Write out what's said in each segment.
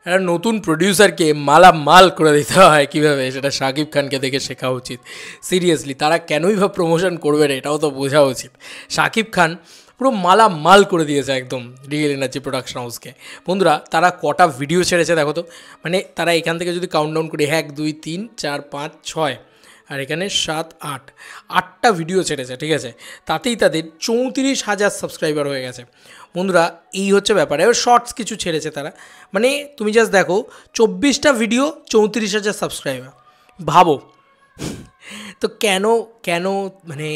একটা নতুন প্রডিউসারকে মালামাল করে দিতে হয় কীভাবে, সেটা শাকিব খানকে দেখে শেখা উচিত। সিরিয়াসলি তারা কেনই বা প্রমোশন করবে না এটাও তো বোঝা উচিত। শাকিব খান পুরো মালামাল করে দিয়েছে একদম রিয়েল এনার্জি প্রোডাকশন হাউসকে। বন্ধুরা তারা কটা ভিডিও ছেড়েছে দেখো তো, মানে তারা এখান থেকে যদি কাউন্টডাউন করি 1 2 3 4 5 6 আর এখানে 7 8 8টা ভিডিও ছেড়েছে, ঠিক আছে। তাতেই তাদের 34,000 সাবস্ক্রাইবার হয়ে গেছে। বন্ধুরা এই হচ্ছে ব্যাপার। এবার শর্টস কিছু ছেড়েছে তারা, মানে তুমি জাস্ট দেখো 24টা ভিডিও 34,000 সাবস্ক্রাইবার, ভাবো। তো কেন মানে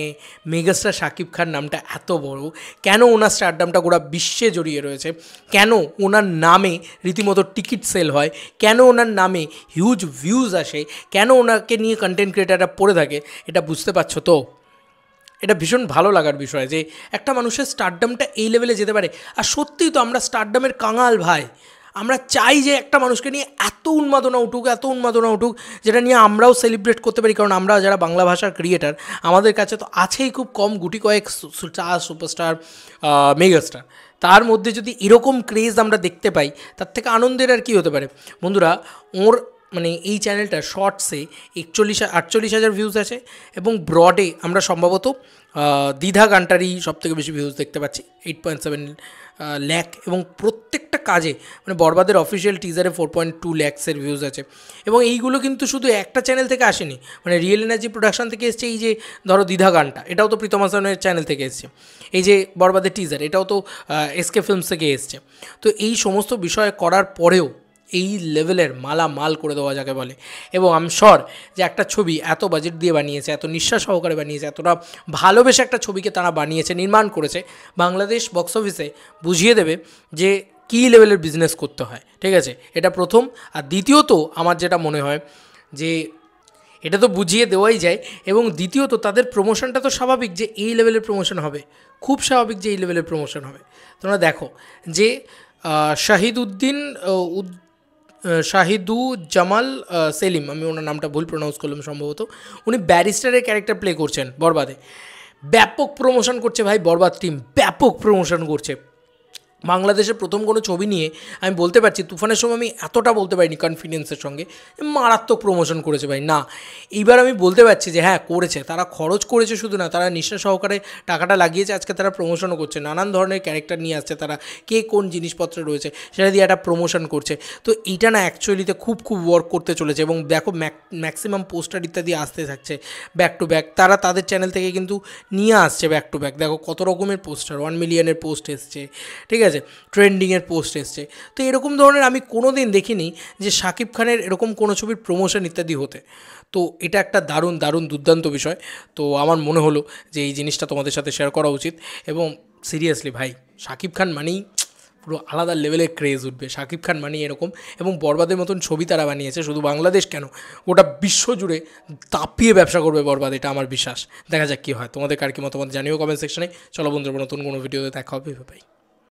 মেগাস্টার শাকিব খান নামটা এত বড়, কেন ওনার স্টারডামটা গোটা বিশ্বে জড়িয়ে রয়েছে, কেন ওনার নামে রীতিমতো টিকিট সেল হয়, কেন ওনার নামে হিউজ ভিউজ আসে, কেন ওনাকে নিয়ে কন্টেন্ট ক্রিয়েটাররা পড়ে থাকে, এটা বুঝতে পারছো তো? এটা ভীষণ ভালো লাগার বিষয় যে একটা মানুষের স্টারডামটা এই লেভেলে যেতে পারে। আর সত্যিই তো আমরা স্টারডামের কাঙাল ভাই। আমরা চাই যে একটা মানুষকে নিয়ে এত উন্মাদনা উঠুক, যেটা নিয়ে আমরাও সেলিব্রেট করতে পারি। কারণ আমরা যারা বাংলা ভাষার ক্রিয়েটার, আমাদের কাছে তো আছেই খুব কম গুটি কয়েক স্টার, সুপারস্টার, মেগাস্টার। তার মধ্যে যদি এরকম ক্রেজ আমরা দেখতে পাই, তার থেকে আনন্দের আর কী হতে পারে। বন্ধুরা ওর মানে এই চ্যানেলটা শর্টসে 48,000 ভিউজ আছে, এবং ব্রডে আমরা সম্ভবত দ্বিধা গানটারই সবথেকে বেশি ভিউজ দেখতে পাচ্ছি, 8.7 লাখ। এবং প্রত্যেকটা কাজে মানে বরবাদের অফিসিয়াল টিজারে 4.2 লাখসের ভিউজ আছে। এবং এইগুলো কিন্তু শুধু একটা চ্যানেল থেকে আসেনি, মানে রিয়েল এনার্জি প্রোডাকশন থেকে এসছে। এই যে ধরো দ্বিধা গানটা, এটাও তো প্রীতম হাসানের চ্যানেল থেকে এসছে। এই যে বরবাদের টিজার, এটাও তো এসকে ফিল্মস থেকে এসছে। তো এই সমস্ত বিষয় করার পরেও এই লেভেলের মালামাল করে দেওয়া যাকে বলে। এবং আমি শিওর যে একটা ছবি এত বাজেট দিয়ে বানিয়েছে, এত নিঃশ্বাস সহকারে বানিয়েছে, এতটা ভালোবেসে একটা ছবিকে তারা বানিয়েছে, নির্মাণ করেছে, বাংলাদেশ বক্স অফিসে বুঝিয়ে দেবে যে কী লেভেলের বিজনেস করতে হয়, ঠিক আছে। এটা প্রথম। আর দ্বিতীয়ত আমার যেটা মনে হয় যে এটা তো বুঝিয়ে দেওয়াই যায়, এবং দ্বিতীয়ত তাদের প্রমোশনটা তো স্বাভাবিক যে এই লেভেলের প্রমোশন হবে, খুব স্বাভাবিক যে এই লেভেলের প্রমোশন হবে। তোমরা দেখো যে শাহিদুজ্জামাল সেলিম, আমি ওনার নামটা ভুল প্রোনাউন্স করলাম সম্ভবত, উনি ব্যারিস্টারের ক্যারেক্টার প্লে করছেন বরবাদে। ব্যাপক প্রমোশন করছে ভাই বরবাদ টিম, ব্যাপক প্রমোশন করছে। বাংলাদেশের প্রথম কোনো ছবি নিয়ে আমি বলতে পারছি, তুফানের সময় আমি এতটা বলতে পারিনি কনফিডেন্সের সঙ্গে, মারাত্মক প্রমোশন করেছে ভাই। না, এইবার আমি বলতে পারছি যে হ্যাঁ করেছে, তারা খরচ করেছে শুধু না, তারা নিষ্ঠা সহকারে টাকাটা লাগিয়েছে। আজকে তারা প্রমোশনও করছে, নানান ধরনের ক্যারেক্টার নিয়ে আসছে তারা, কে কোন জিনিসপত্র রয়েছে সেটা দিয়ে একটা প্রমোশন করছে। তো এইটা না অ্যাকচুয়ালিতে খুব ওয়ার্ক করতে চলেছে। এবং দেখো ম্যাক্সিমাম পোস্টার ইত্যাদি আসতে থাকছে ব্যাক টু ব্যাক, তারা তাদের চ্যানেল থেকে কিন্তু নিয়ে আসছে ব্যাক টু ব্যাক। দেখো কত রকমের পোস্টার, 1 মিলিয়নের পোস্ট এসছে, ঠিক আছে, ট্রেন্ডিংয়ের পোস্ট এসছে। তো এরকম ধরনের আমি কোনো দিন দেখিনি যে শাকিব খানের এরকম কোনো ছবির প্রমোশন ইত্যাদি হতে। তো এটা একটা দারুণ দুর্দান্ত বিষয়। তো আমার মনে হলো যে এই জিনিসটা তোমাদের সাথে শেয়ার করা উচিত। এবং সিরিয়াসলি ভাই, শাকিব খান মানেই পুরো আলাদা লেভেলের ক্রেজ উঠবে। শাকিব খান মানেই এরকম। এবং বরবাদের মতন ছবি তারা বানিয়েছে, শুধু বাংলাদেশ কেন, গোটা বিশ্ব জুড়ে তাপিয়ে ব্যবসা করবে বরবাদ, এটা আমার বিশ্বাস। দেখা যাক কী হয়। তোমাদের কার কি মতামত জানিও কমেন্ট সেকশনে। চলো বন্ধুরা, নতুন কোনো ভিডিওতে দেখা হবে। ভাই।